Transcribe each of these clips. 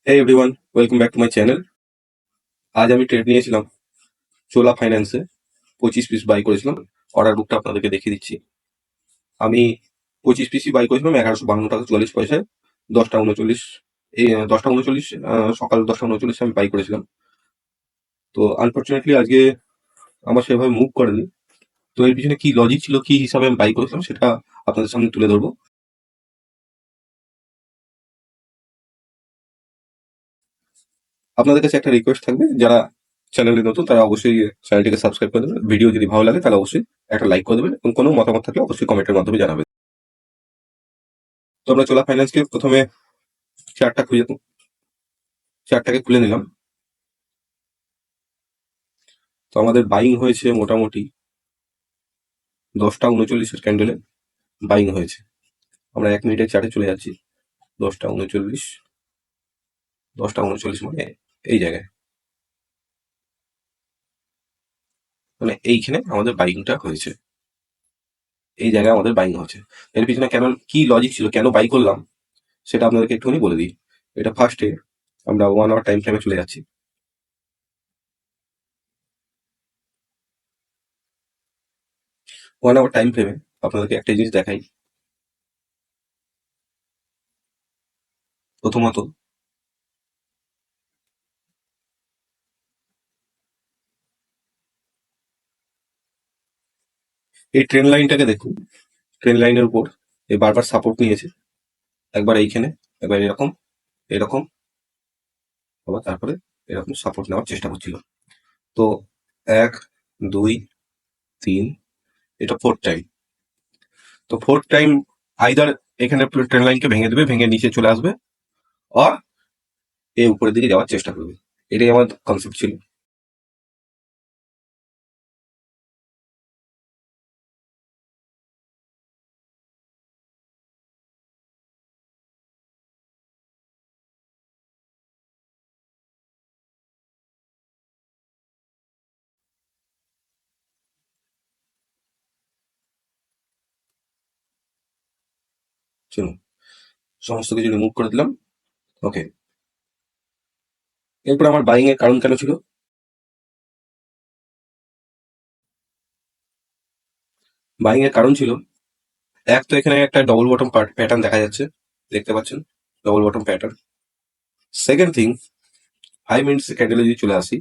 Hey everyone, welcome back to my channel. আজ আমি trade নিয়েছিলাম চোলা ফাইন্যান্সে 25 পিস বাই করেছিলাম। অর্ডার বুকটা আপনাদেরকে দেখিয়ে দিচ্ছি। আমি 25 পিসই বাই করেছিলাম 1152 টাকা 44 পয়সায়। 10টা 39 এই 10টা 39 সকাল 10টা 39 আমি বাই করেছিলাম। তো আনফর্চুনেটলি আজকে আমার সেভাবে মুভ করেনি। তো এর পিছনে কি লজিক ছিল, কি হিসাবে আমি বাই করেছিলাম সেটা আপনাদের সামনে তুলে ধরবো। আপনাদের কাছে একটা রিকোয়েস্ট থাকবে, যারা চ্যানেলে নতুন তারা অবশ্যই চ্যানেলটিকে সাবস্ক্রাইব করে দেবেন। ভিডিও যদি ভালো লাগে তাহলে অবশ্যই একটা লাইক করে দেবেন এবং কোনো মতামত থাকলে অবশ্যই কমেন্টের মাধ্যমে জানাবেন। তো আমরা চোলা ফাইন্যান্সকে প্রথমে চার্টটাকে খুলে নিলাম। তো আমাদের বাইং হয়েছে মোটামুটি 10টা 39 ক্যান্ডেলে বাইং হয়েছে। আমরা 1 মিনিটের চার্টে চলে যাচ্ছি। 10টা 39, 10টা 39 মানে এই জায়গায়, মানে এইখানে আমাদের বাইংটা হয়েছে। এই জায়গায় আমাদের বাইং হচ্ছে। এর পিছনে কেন, কি লজিক ছিল, কেন বাই করলাম সেটা আপনাদেরকে একটুখানি বলে দিই। এটা ফার্স্টে আমরা 1 আওয়ার টাইম ফ্রেমে চলে যাচ্ছি। 1 আওয়ার টাইম ফ্রেমে আপনাদেরকে একটা জিনিস দেখাই। প্রথমত এই ট্রেন লাইনটাকে দেখুন। ট্রেন লাইনের উপর এই বারবার সাপোর্ট নিয়েছে। একবার এইখানে, একবার এরকম, এরকম, আবার তারপরে এরকম সাপোর্ট নেওয়ার চেষ্টা করছিল। তো 1 2 3, এটা 4th টাইম। তো 4th টাইম আইদার এখানে ট্রেন লাইনকে ভেঙে দেবে, ভেঙে নিচে চলে আসবে, আর এই উপরের দিকে যাওয়ার চেষ্টা করবে। এটাই আমার কনসেপ্ট ছিল। চলুন, সমস্ত কিছু রিমুভ করে দিলাম। ওকে, এরপর আমার বাইং এর কারণ কেন ছিল? বাইং এর কারণ ছিল, এক তো এখানে একটা ডবল বটম প্যাটার্ন দেখা যাচ্ছে, দেখতে পাচ্ছেন, double bottom pattern. Second thing, 5 minutes ক্যান্ডেলে যদি চলে আসি,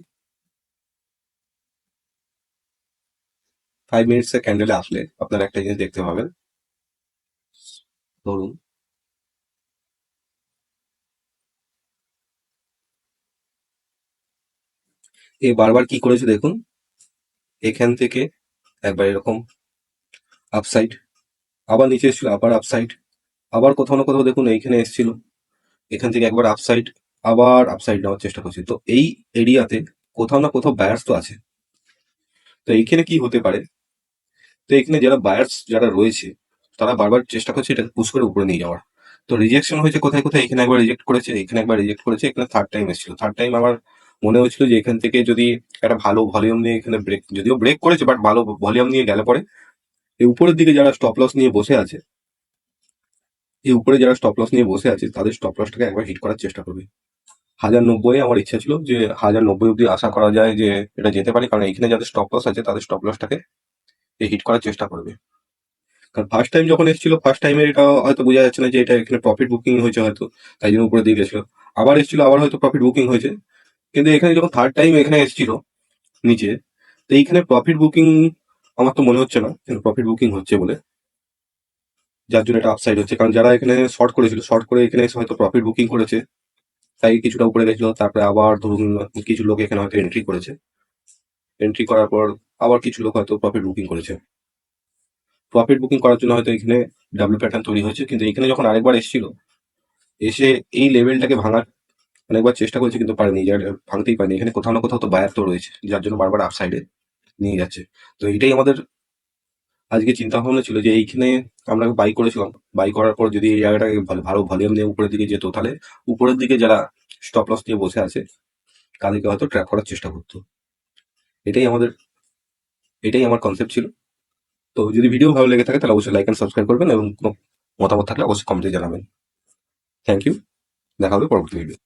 5 মিনিটস ক্যান্ডেলে আসলে আপনারা একটা জিনিস দেখতে পাবেন। ধরুন এ বারবার কি করেছে দেখুন, এখান থেকে একবার এরকম আপসাইড, আবার নিচে এসেছিল, আবার আপসাইড, আবার কোথাও না কোথাও দেখুন এইখানে এসেছিল, এখান থেকে একবার আপসাইড, আবার আপসাইড নেওয়ার চেষ্টা করছে। তো এই এরিয়াতে কোথাও না কোথাও বায়ার্স তো আছে। তো এইখানে কি হতে পারে, তো এখানে যারা বায়ার্স যারা রয়েছে তারা বারবার চেষ্টা করছে এটাকে পুশ করে উপরে নিয়ে যাওয়ার। তো রিজেকশন হয়েছে কোথায় কোথায়, এখানে একবার রিজেক্ট করেছে, এখানে একবার রিজেক্ট করেছে, এখানে 3rd টাইম এসেছিল। 3rd টাইম আমার মনে হয়েছিল যে এখান থেকে যদি একটা ভালো ভলিউম নিয়ে এখানে ব্রেক, যদিও ব্রেক করেছে বাট ভালো ভলিউম নিয়ে গেলে পরে এই উপরের দিকে যারা স্টপ লস নিয়ে বসে আছে, এই উপরে যারা স্টপ লস নিয়ে বসে আছে তাদের স্টপ লসটাকে একবার হিট করার চেষ্টা করবে। 1090 আমার ইচ্ছা ছিল যে 1090 অব্দি আশা করা যায় যে এটা যেতে পারে, কারণ এখানে যাদের স্টপ লস আছে তাদের স্টপ লসটাকে হিট করার চেষ্টা করবে। কারণ ফার্স্ট টাইম যখন এসেছিল, ফার্স্ট টাইমে এটা হয়তো বোঝা যাচ্ছে না যে এটা এখানে প্রফিট বুকিং হয়েছে হয়তো, তাই জন্য উপরে দিয়ে গেছিল। আবার এসেছিল, আবার হয়তো প্রফিট বুকিং হয়েছে, কিন্তু এখানে যখন 3rd টাইম এখানে এসেছিল নিচে, তো এইখানে প্রফিট বুকিং আমার তো মনে হচ্ছে না প্রফিট বুকিং হচ্ছে বলে, যার জন্য এটা আপসাইড হচ্ছে। কারণ যারা এখানে শর্ট করেছিল, শর্ট করে এখানে এসে হয়তো প্রফিট বুকিং করেছে, তাই কিছুটা উপরে গেছিল। তারপরে আবার ধরুন কিছু লোক এখানে হয়তো এন্ট্রি করেছে, এন্ট্রি করার পর আবার কিছু লোক হয়তো প্রফিট বুকিং করেছে। প্রফিট বুকিং করার জন্য হয়তো এখানে ডাব্লিউ প্যাটার্ন তৈরি হয়েছে, কিন্তু এখানে যখন আরেকবার এসেছিল, এসে এই লেভেলটাকে ভাঙার অনেকবার চেষ্টা করেছে কিন্তু পারেনি, ভাঙতেই পারেনি। এখানে কোথাও না কোথাও তো বায়ার তো রয়েছে, যার জন্য বারবার আপসাইডে নিয়ে যাচ্ছে। তো এটাই আমাদের আজকে চিন্তা ভাবনা ছিল যে এইখানে আমরা বাই করেছিলাম, বাই করার পর যদি এই জায়গাটাকে ভালো ভলিউম নিয়ে উপরের দিকে যেত, তাহলে উপরের দিকে যারা স্টপ লস নিয়ে বসে আছে তাদেরকে হয়তো ট্র্যাপ করার চেষ্টা করতো। এটাই আমাদের, এটাই আমার কনসেপ্ট ছিল। তো যদি ভিডিও ভালো লেগে থাকে তাহলে অবশ্যই লাইক এন্ড সাবস্ক্রাইব করবেন এবং কোনো মতামত থাকলে অবশ্যই কমেন্টে জানাবেন। থ্যাংক ইউ, দেখা হবে পরবর্তী ভিডিও।